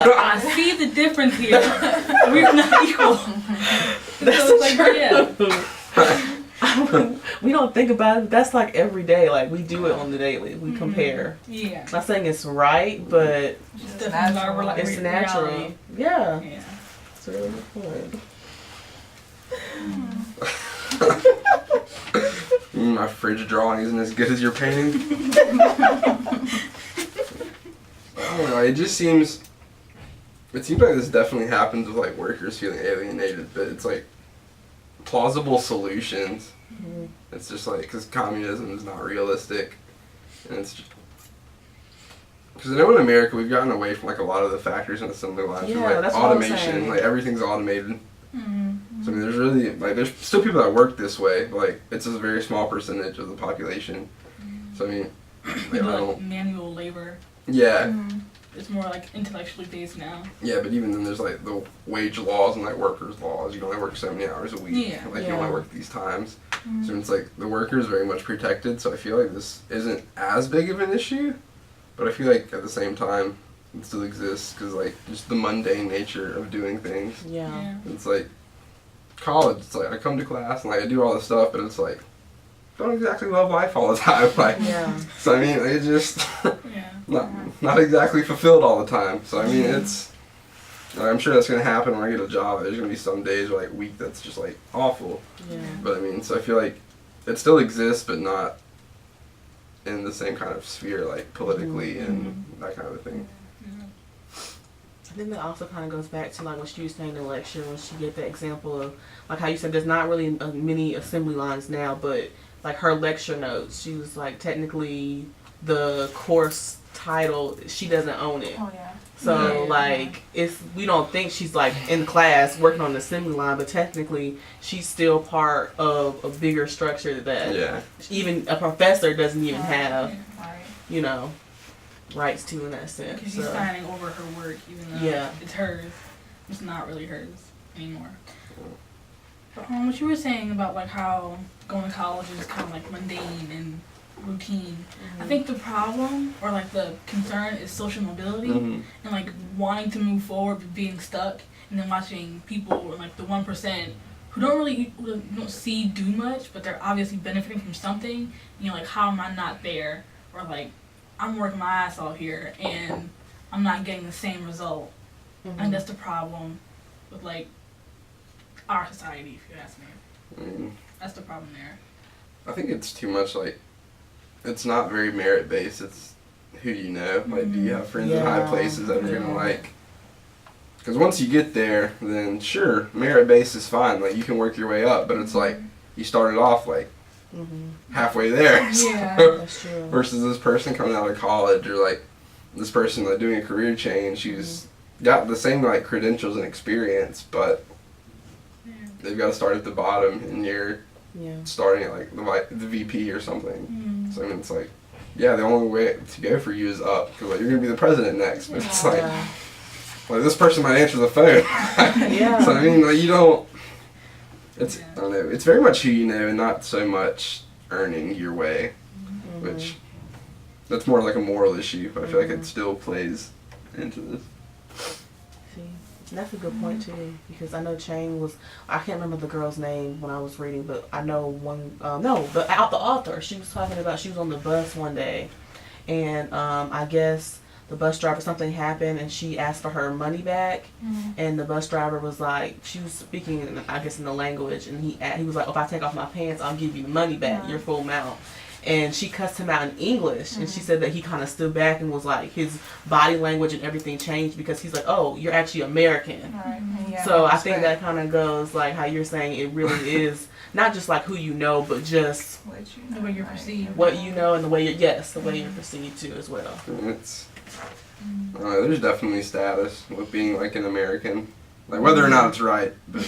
I see the difference here. We're not equal. That's So it's like, true. We don't think about it. That's like every day. Like we do it on the daily. We compare. Yeah. Not saying it's right, but It's definitely our it's natural. reality. Yeah. Yeah. That's a really good point. My fridge drawing isn't as good as your painting. I don't know, it seems like this definitely happens with like workers feeling alienated, but it's like plausible solutions. Mm-hmm. It's just like, because communism is not realistic, and it's just, because I know in America we've gotten away from like a lot of the factors and assembly lines, Yeah, like that's what I'm automation, saying. like everything's automated. Mm-hmm. So I mean, there's really like there's still people that work this way, but like it's a very small percentage of the population. So I mean, like, I Like don't, manual labor. yeah. It's more like intellectually based now. Yeah, but even then there's like the wage laws and like workers' laws. You can only work so many hours a week. Yeah. Like you only work these times. Mm-hmm. So it's like the worker is very much protected. So I feel like this isn't as big of an issue, but I feel like at the same time it still exists because like just the mundane nature of doing things. Yeah. It's like college. It's like I come to class and like I do all this stuff, but it's like don't exactly love life all the time. Like Yeah. so I mean it just. Yeah. Not exactly fulfilled all the time. So I mean, it's. I'm sure that's gonna happen when I get a job. There's gonna be some days or like week that's just like awful. Yeah. But I mean, so I feel like it still exists, but not in the same kind of sphere, like politically and that kind of a thing. I think that also kind of goes back to like what she was saying in the lecture when she gave that example of like how you said there's not really many assembly lines now, but like her lecture notes, she was like technically the course title, she doesn't own it. Oh yeah. So Yeah. like if we don't think she's like in class working on the assembly line, but technically she's still part of a bigger structure that Yeah. even a professor doesn't even have, Right. you know, rights to in that sense. Because she's So, signing over her work, even though Yeah. it's hers. It's not really hers anymore. But what you were saying about like how going to college is kind of like mundane and routine. I think the problem or like the concern is social mobility Mhm. and like wanting to move forward but being stuck, and then watching people like the 1% who don't see do much, but they're obviously benefiting from something. You know, like how am I not there? Or like I'm working my ass off here and I'm not getting the same result. And that's the problem with like our society, if you ask me. I mean, That's the problem there. I think it's too much like. It's not very merit based. It's who you know. Like, do you have friends in high Yeah. places that are gonna like? Because once you get there, then sure, merit based is fine. Like you can work your way up, but it's like you started off like halfway there. Yeah. That's true. Versus this person coming out of college or like this person like doing a career change who's got the same like credentials and experience, but they've got to start at the bottom, and you're Yeah. starting at like the VP or something. Mm. So I mean, it's like, yeah, the only way to go for you is up, because like, you're gonna be the president next. But it's like, Yeah. like this person might answer the phone. Yeah. So I mean, like you don't. It's Yeah. I don't know. It's very much who you know, and not so much earning your way, which that's more like a moral issue. But I feel like it still plays into this. See, that's a good point too, because I know Chang was, I can't remember the girl's name when I was reading, but I know one, the author, she was talking about, she was on the bus one day, and I guess the bus driver, something happened, and she asked for her money back, and the bus driver was like, she was speaking, I guess in the language, and he was like, if I take off my pants, I'll give you the money back, your full amount. And she cussed him out in English, and she said that he kind of stood back and was like, his body language and everything changed because he's like, oh, you're actually American. Right. Yeah, So I that's think right. that kind of goes like how you're saying it really is not just like who you know, but just What you The way you're perceived. what you know and the way the way you're perceived too as well. And it's there's definitely status with being like an American, like whether or not it's right, but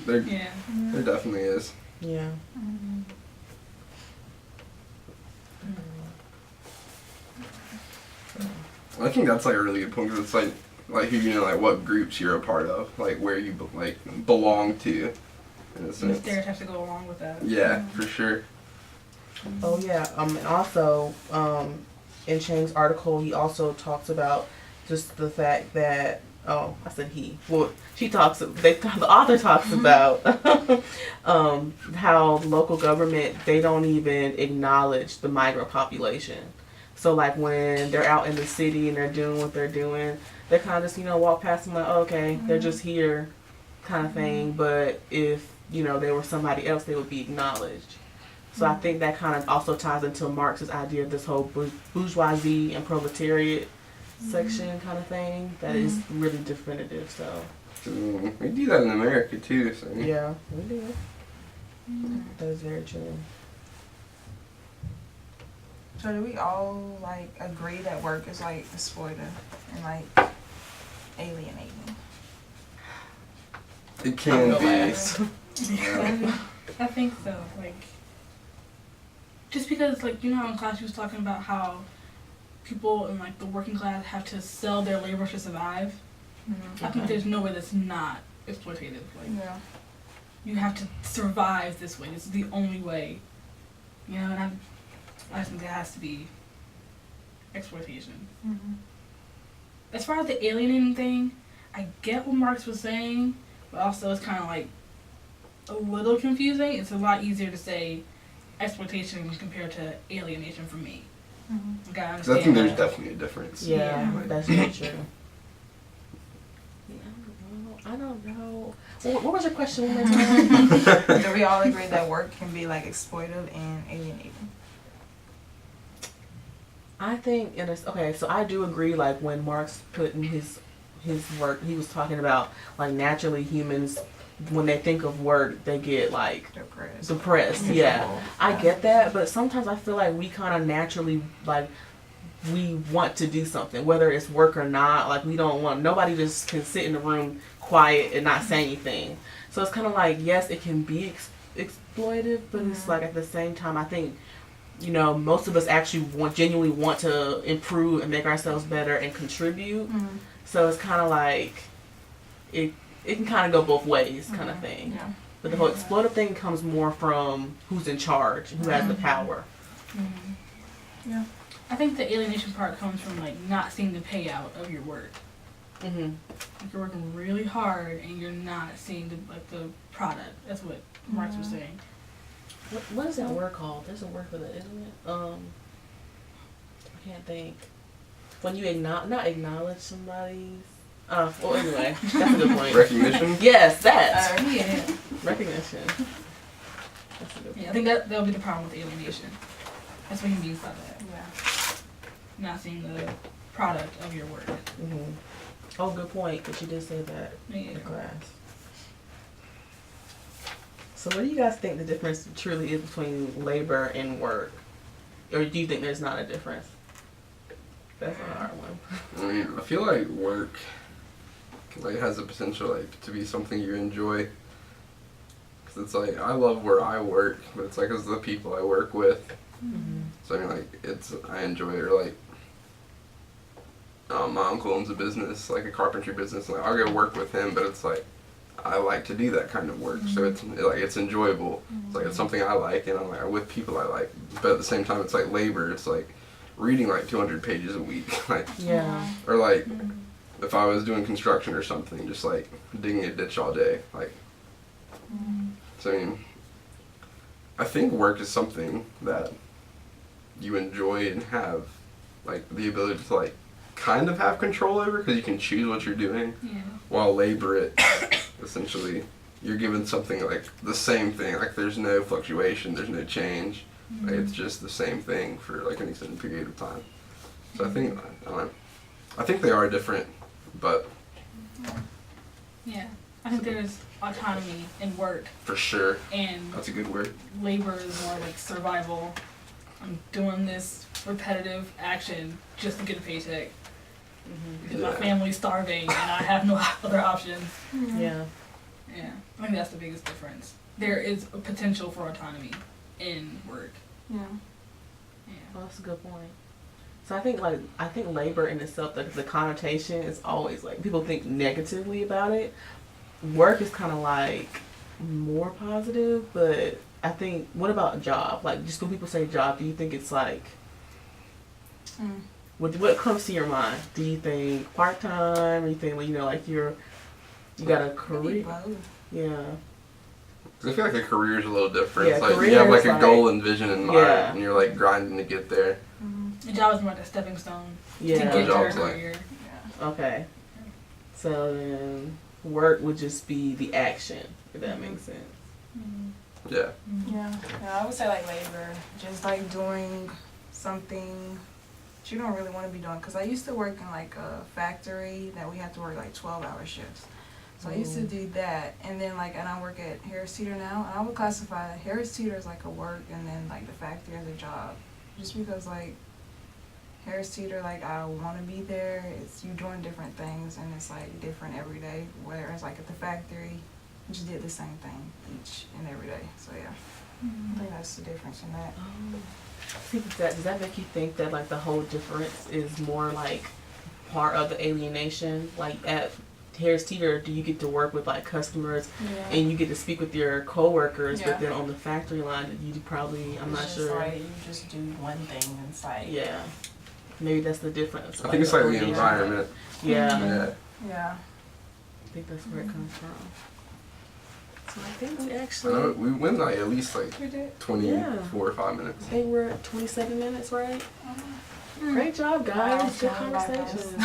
there Yeah. there definitely is. Yeah. I think that's like a really good point, because it's like who you know, like what groups you're a part of, like where you like belong to, in a And the sense. stereotypes that go along with that. Yeah, for sure. Oh yeah. And also, in Chang's article, he also talks about just the fact that Oh, I said he. Well, the author talks about how local government, they don't even acknowledge the migrant population. So like when they're out in the city and they're doing what they're doing, they kind of just, walk past them like, oh, okay, they're just here kind of thing. But if, they were somebody else, they would be acknowledged. So I think that kind of also ties into Marx's idea of this whole bourgeoisie and proletariat section kind of thing that is really definitive. So we do that in America too. So yeah, we do. That is very true. So do we all like agree that work is like exploitive and like alienating? It can be. I think so. Like, just because, like, how in class you was talking about how people in like the working class have to sell their labor to survive. I think there's no way that's not exploitative. Like, you have to survive this way. This is the only way. And I think there has to be exploitation. As far as the alienating thing, I get what Marx was saying, but also it's kind of like a little confusing. It's a lot easier to say exploitation compared to alienation for me. Okay, I understand. I think there's definitely a difference. Yeah, that's very true. I don't know. What was your question one more time? Do we all agree that work can be like exploitive and alienating? I think so I do agree, like when Marx put in his work, he was talking about like naturally humans, when they think of work, they get like depressed. Yeah, I get that, but sometimes I feel like we kind of naturally like we want to do something, whether it's work or not. Like nobody just can sit in the room quiet and not say anything. So it's kind of like, yes, it can be exploitive, but it's like at the same time, I think most of us actually genuinely want to improve and make ourselves better and contribute. So it's kind of like it can kind of go both ways, kind of thing. Yeah. But the whole exploitive thing comes more from who's in charge, who has the power. Yeah. I think the alienation part comes from like not seeing the payout of your work. Like you're working really hard and you're not seeing the product. That's what Marx was saying. What is that word called? There's a word for that, isn't it? I can't think. When you not acknowledge somebody's. Well, anyway, that's a good point. Recognition? Yes, that. Yeah. Recognition. That's a good point. I think that'll be the problem with alienation. That's what he means by that. Not seeing the product of your work. Oh, good point, because you did say that in the class. So what do you guys think the difference truly is between labor and work? Or do you think there's not a difference? That's a hard one. I mean, I feel like work has the potential to be something you enjoy. Cause it's like, I love where I work, but it's like, it's the people I work with. So I mean, I enjoy it. Or my uncle owns a business, like a carpentry business. Like, I'll go work with him, but it's like, I like to do that kind of work. So it's enjoyable. It's like, it's something I like, and I'm like with people I like. But at the same time, it's like labor. It's like reading 200 pages a week. Or if I was doing construction or something, just digging a ditch all day. So I mean, I think work is something that you enjoy and have the ability to kind of have control over, because you can choose what you're doing. While labor, essentially you're given something the same thing. There's no fluctuation, there's no change. It's just the same thing for an extended period of time. So I think they are different, but I think there's autonomy in work. For sure. And that's a good word. Labor is more survival. I'm doing this repetitive action just to get a paycheck. Because my family's starving and I have no other options. Yeah. I think that's the biggest difference. There is a potential for autonomy in work. Well, that's a good point. So I think labor in itself, the connotation is always people think negatively about it. Work is kind of more positive, but I think, what about a job? Just when people say job, do you think it's What comes to your mind? Do you think part time? Or you think, well, you know, like you got a Maybe career? both. Yeah. 'Cause I feel like a career is a little different. Yeah, It's like career you have like is a like- goal and vision in mind, Yeah. and you're like grinding to get there. The job is more like a stepping stone to Yeah. get to your Job's like- career. Yeah. Okay. So then work would just be the action, if that makes sense. Yeah. Yeah, I would say like labor, just like doing something that you don't really want to be doing. Cause I used to work in like a factory that we had to work like 12-hour shifts. So I used to do that, and then like, and I work at Harris Teeter now, and I would classify Harris Teeter as like a work, and then like the factory as a job, just because like Harris Teeter, like I want to be there. It's you doing different things, and it's like different every day. Whereas like at the factory, you just did the same thing each and every day. So yeah, I think that's the difference in that. See, does that make you think that like the whole difference is more like part of the alienation? Like at Harris Teeter, do you get to work with like customers Yeah. and you get to speak with your coworkers, Yeah. but then on the factory line, you probably, I'm not It's sure. just like you just do one thing and it's like Yeah. Maybe that's the difference. I think it's like the orientation. environment. Yeah. Yeah. Yeah. I think that's where it comes from. So I think we I know, actually, we went like at least like We did. 24 or 5 minutes. I think we're at 27 minutes, right? Great job, guys. Good Wow, conversation.